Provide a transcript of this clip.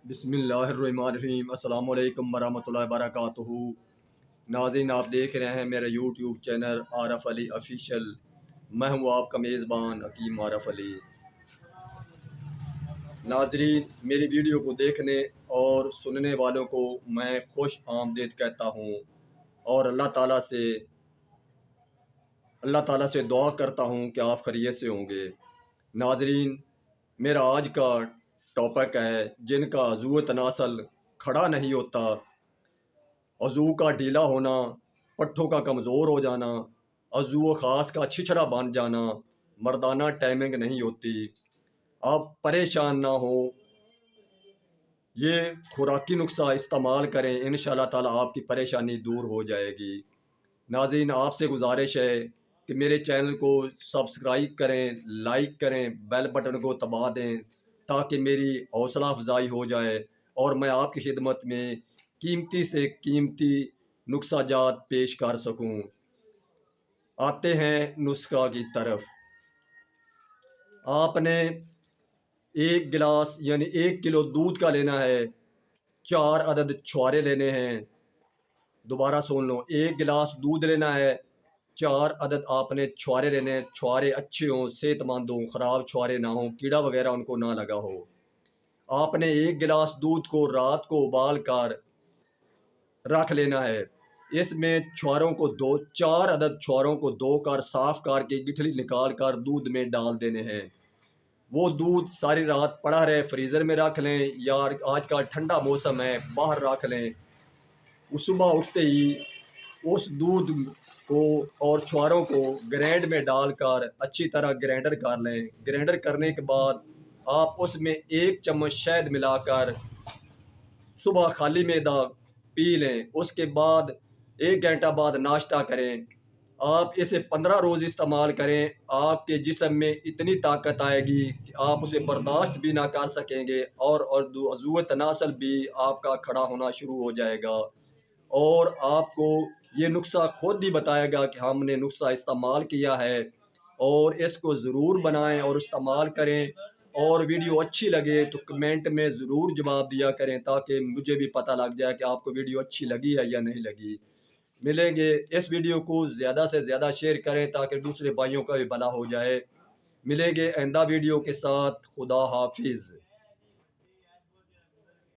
بسم اللہ الرحمن الرحیم۔ السلام علیکم ورحمۃ اللہ وبرکاتہ۔ ناظرین، آپ دیکھ رہے ہیں میرا یوٹیوب چینل عارف علی آفیشیل۔ میں ہوں آپ کا میزبان حکیم عارف علی۔ ناظرین، میری ویڈیو کو دیکھنے اور سننے والوں کو میں خوش آمدید کہتا ہوں اور اللہ تعالیٰ سے دعا کرتا ہوں کہ آپ خیریت سے ہوں گے۔ ناظرین، میرا آج کا ٹاپک ہے جن کا عضو تناسل کھڑا نہیں ہوتا، عضو کا ڈھیلا ہونا، پٹھوں کا کمزور ہو جانا، عضو خاص کا چھچھڑا بن جانا، مردانہ ٹائمنگ نہیں ہوتی۔ آپ پریشان نہ ہو، یہ خوراکی نسخہ استعمال کریں، انشاءاللہ تعالیٰ آپ کی پریشانی دور ہو جائے گی۔ ناظرین، آپ سے گزارش ہے کہ میرے چینل کو سبسکرائب کریں، لائک کریں، بیل بٹن کو دبا دیں تاکہ میری حوصلہ افزائی ہو جائے اور میں آپ کی خدمت میں قیمتی سے قیمتی نسخہ جات پیش کر سکوں۔ آتے ہیں نسخہ کی طرف۔ آپ نے 1 گلاس یعنی 1 کلو دودھ کا لینا ہے، 4 عدد چھوارے لینے ہیں۔ دوبارہ سن لو، 1 گلاس دودھ لینا ہے، 4 عدد آپ نے چھوارے لینے ہیں۔ چھوارے اچھے ہوں، صحت مند ہوں، خراب چھوارے نہ ہوں، کیڑا وغیرہ ان کو نہ لگا ہو۔ آپ نے 1 گلاس دودھ کو رات کو ابال کر رکھ لینا ہے۔ اس میں چھواروں کو 4 عدد چھواروں کو دھو کر صاف کر کے گٹھلی نکال کر دودھ میں ڈال دینے ہیں۔ وہ دودھ ساری رات پڑا رہے، فریزر میں رکھ لیں یا آج کل ٹھنڈا موسم ہے باہر رکھ لیں۔ صبح اٹھتے ہی اس دودھ کو اور چھواروں کو گرینڈ میں ڈال کر اچھی طرح گرینڈر کر لیں۔ گرینڈر کرنے کے بعد آپ اس میں 1 چمچ شہد ملا کر صبح خالی معدہ پی لیں۔ اس کے بعد 1 گھنٹہ بعد ناشتہ کریں۔ آپ اسے 15 روز استعمال کریں، آپ کے جسم میں اتنی طاقت آئے گی کہ آپ اسے برداشت بھی نہ کر سکیں گے اور عضو تناسل بھی آپ کا کھڑا ہونا شروع ہو جائے گا اور آپ کو یہ نسخہ خود ہی بتائے گا کہ ہم نے نسخہ استعمال کیا ہے۔ اور اس کو ضرور بنائیں اور استعمال کریں، اور ویڈیو اچھی لگے تو کمنٹ میں ضرور جواب دیا کریں تاکہ مجھے بھی پتہ لگ جائے کہ آپ کو ویڈیو اچھی لگی ہے یا نہیں لگی۔ ملیں گے، اس ویڈیو کو زیادہ سے زیادہ شیئر کریں تاکہ دوسرے بھائیوں کا بھی بھلا ہو جائے۔ ملیں گے آئندہ ویڈیو کے ساتھ۔ خدا حافظ۔